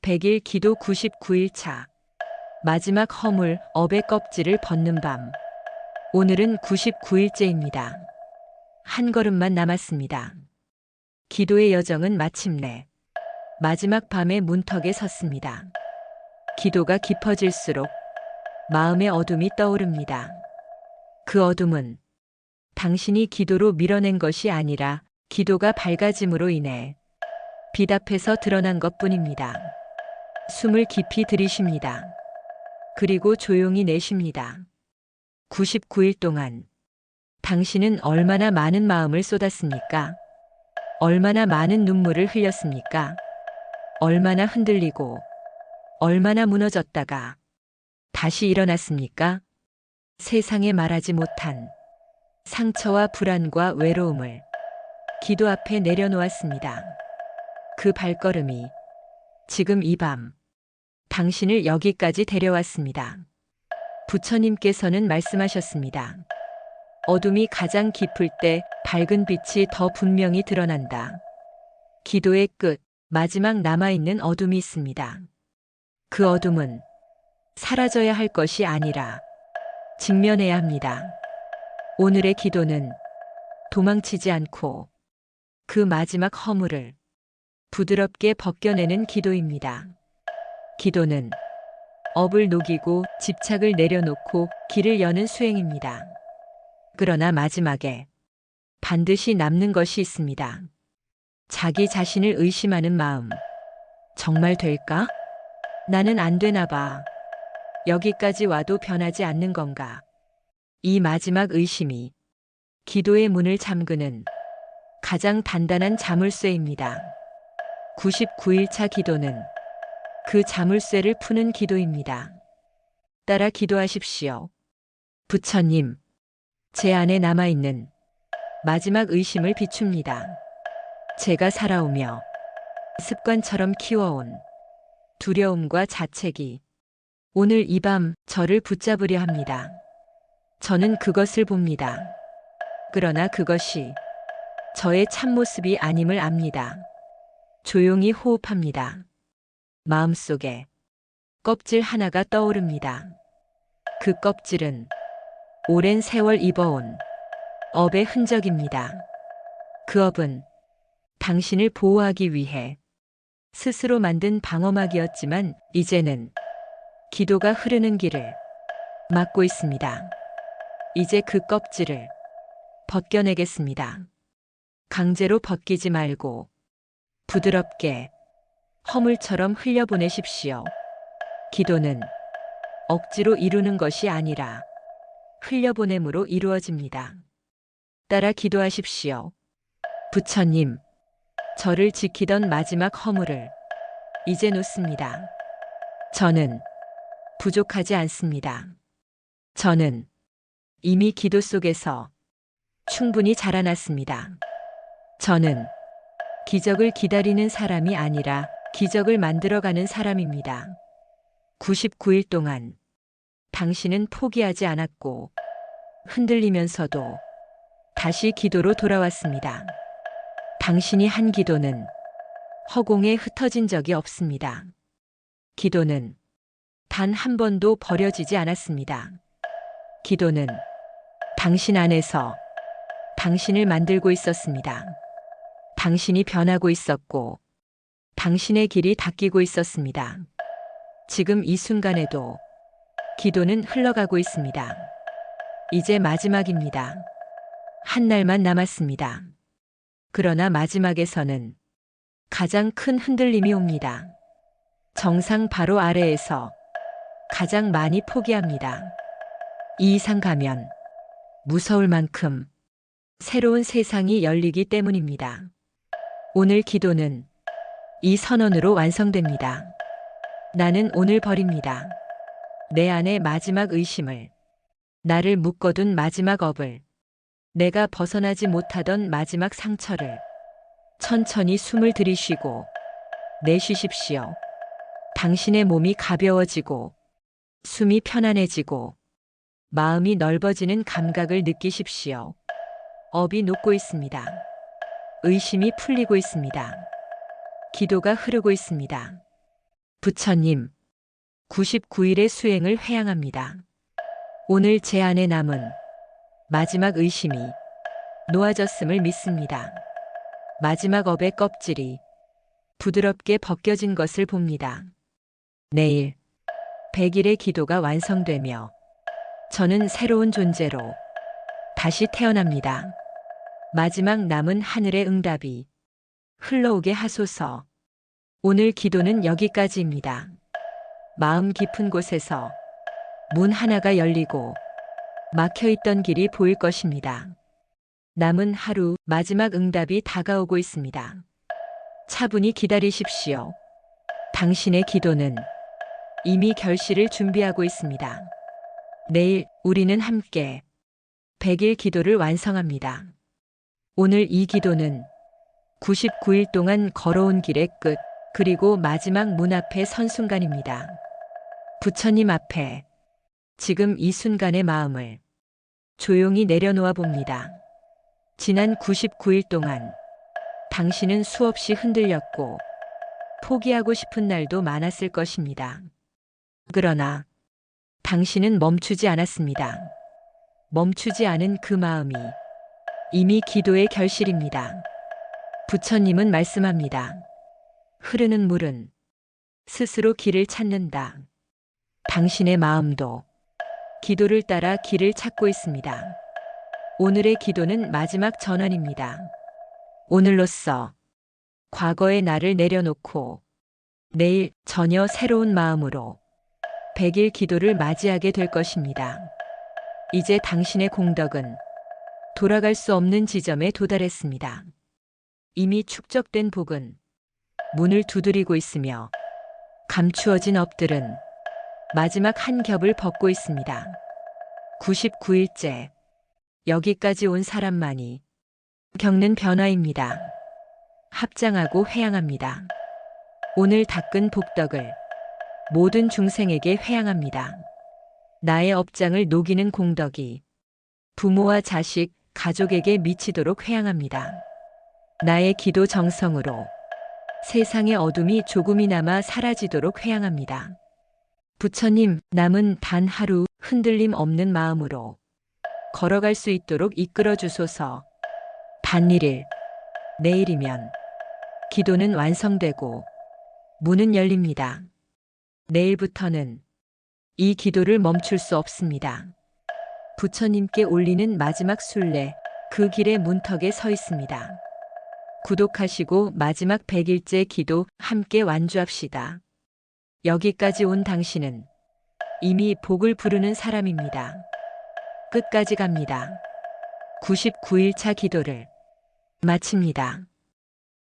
100일 기도 99일 차. 마지막 허물, 업의 껍질을 벗는 밤. 오늘은 99일째입니다. 한 걸음만 남았습니다. 기도의 여정은 마침내 마지막 밤의 문턱에 섰습니다. 기도가 깊어질수록 마음의 어둠이 떠오릅니다. 그 어둠은 당신이 기도로 밀어낸 것이 아니라 기도가 밝아짐으로 인해 빛 앞에서 드러난 것뿐입니다. 숨을 깊이 들이쉽니다. 그리고 조용히 내쉽니다. 99일 동안 당신은 얼마나 많은 마음을 쏟았습니까? 얼마나 많은 눈물을 흘렸습니까? 얼마나 흔들리고 얼마나 무너졌다가 다시 일어났습니까? 세상에 말하지 못한 상처와 불안과 외로움을 기도 앞에 내려놓았습니다. 그 발걸음이 지금 이 밤 당신을 여기까지 데려왔습니다. 부처님께서는 말씀하셨습니다. 어둠이 가장 깊을 때 밝은 빛이 더 분명히 드러난다. 기도의 끝, 마지막 남아있는 어둠이 있습니다. 그 어둠은 사라져야 할 것이 아니라 직면해야 합니다. 오늘의 기도는 도망치지 않고 그 마지막 허물을 부드럽게 벗겨내는 기도입니다. 기도는 업을 녹이고 집착을 내려놓고 길을 여는 수행입니다. 그러나 마지막에 반드시 남는 것이 있습니다. 자기 자신을 의심하는 마음. 정말 될까? 나는 안 되나 봐. 여기까지 와도 변하지 않는 건가? 이 마지막 의심이 기도의 문을 잠그는 가장 단단한 자물쇠입니다. 99일차 기도는 그 자물쇠를 푸는 기도입니다. 따라 기도하십시오. 부처님, 제 안에 남아있는 마지막 의심을 비춥니다. 제가 살아오며 습관처럼 키워온 두려움과 자책이 오늘 이 밤 저를 붙잡으려 합니다. 저는 그것을 봅니다. 그러나 그것이 저의 참모습이 아님을 압니다. 조용히 호흡합니다. 마음속에 껍질 하나가 떠오릅니다. 그 껍질은 오랜 세월 입어온 업의 흔적입니다. 그 업은 당신을 보호하기 위해 스스로 만든 방어막이었지만 이제는 기도가 흐르는 길을 막고 있습니다. 이제 그 껍질을 벗겨내겠습니다. 강제로 벗기지 말고 부드럽게 허물처럼 흘려보내십시오. 기도는 억지로 이루는 것이 아니라 흘려보냄으로 이루어집니다. 따라 기도하십시오. 부처님, 저를 지키던 마지막 허물을 이제 놓습니다. 저는 부족하지 않습니다. 저는 이미 기도 속에서 충분히 자라났습니다. 저는 기적을 기다리는 사람이 아니라 기적을 만들어가는 사람입니다. 99일 동안 당신은 포기하지 않았고 흔들리면서도 다시 기도로 돌아왔습니다. 당신이 한 기도는 허공에 흩어진 적이 없습니다. 기도는 단 한 번도 버려지지 않았습니다. 기도는 당신 안에서 당신을 만들고 있었습니다. 당신이 변하고 있었고 당신의 길이 닦이고 있었습니다. 지금 이 순간에도 기도는 흘러가고 있습니다. 이제 마지막입니다. 한 날만 남았습니다. 그러나 마지막에서는 가장 큰 흔들림이 옵니다. 정상 바로 아래에서 가장 많이 포기합니다. 이 이상 가면 무서울 만큼 새로운 세상이 열리기 때문입니다. 오늘 기도는 이 선언으로 완성됩니다. 나는 오늘 버립니다. 내 안의 마지막 의심을, 나를 묶어둔 마지막 업을, 내가 벗어나지 못하던 마지막 상처를. 천천히 숨을 들이쉬고 내쉬십시오. 당신의 몸이 가벼워지고 숨이 편안해지고 마음이 넓어지는 감각을 느끼십시오. 업이 녹고 있습니다. 의심이 풀리고 있습니다. 기도가 흐르고 있습니다. 부처님, 99일의 수행을 회양합니다. 오늘 제 안에 남은 마지막 의심이 놓아졌음을 믿습니다. 마지막 업의 껍질이 부드럽게 벗겨진 것을 봅니다. 내일 100일의 기도가 완성되며 저는 새로운 존재로 다시 태어납니다. 마지막 남은 하늘의 응답이 흘러오게 하소서. 오늘 기도는 여기까지입니다. 마음 깊은 곳에서 문 하나가 열리고 막혀있던 길이 보일 것입니다. 남은 하루 마지막 응답이 다가오고 있습니다. 차분히 기다리십시오. 당신의 기도는 이미 결실을 준비하고 있습니다. 내일 우리는 함께 100일 기도를 완성합니다. 오늘 이 기도는 99일 동안 걸어온 길의 끝, 그리고 마지막 문 앞에 선 순간입니다. 부처님 앞에 지금 이 순간의 마음을 조용히 내려놓아 봅니다. 지난 99일 동안 당신은 수없이 흔들렸고 포기하고 싶은 날도 많았을 것입니다. 그러나 당신은 멈추지 않았습니다. 멈추지 않은 그 마음이 이미 기도의 결실입니다. 부처님은 말씀합니다. 흐르는 물은 스스로 길을 찾는다. 당신의 마음도 기도를 따라 길을 찾고 있습니다. 오늘의 기도는 마지막 전환입니다. 오늘로써 과거의 나를 내려놓고 내일 전혀 새로운 마음으로 100일 기도를 맞이하게 될 것입니다. 이제 당신의 공덕은 돌아갈 수 없는 지점에 도달했습니다. 이미 축적된 복은 문을 두드리고 있으며 감추어진 업들은 마지막 한 겹을 벗고 있습니다. 99일째, 여기까지 온 사람만이 겪는 변화입니다. 합장하고 회양합니다. 오늘 닦은 복덕을 모든 중생에게 회양합니다. 나의 업장을 녹이는 공덕이 부모와 자식, 가족에게 미치도록 회양합니다. 나의 기도 정성으로 세상의 어둠이 조금이나마 사라지도록 회양합니다. 부처님, 남은 단 하루 흔들림 없는 마음으로 걸어갈 수 있도록 이끌어 주소서. 단 1일, 내일이면 기도는 완성되고 문은 열립니다. 내일부터는 이 기도를 멈출 수 없습니다. 부처님께 올리는 마지막 순례, 그 길의 문턱에 서 있습니다. 구독하시고 마지막 100일째 기도 함께 완주합시다. 여기까지 온 당신은 이미 복을 부르는 사람입니다. 끝까지 갑니다. 99일차 기도를 마칩니다.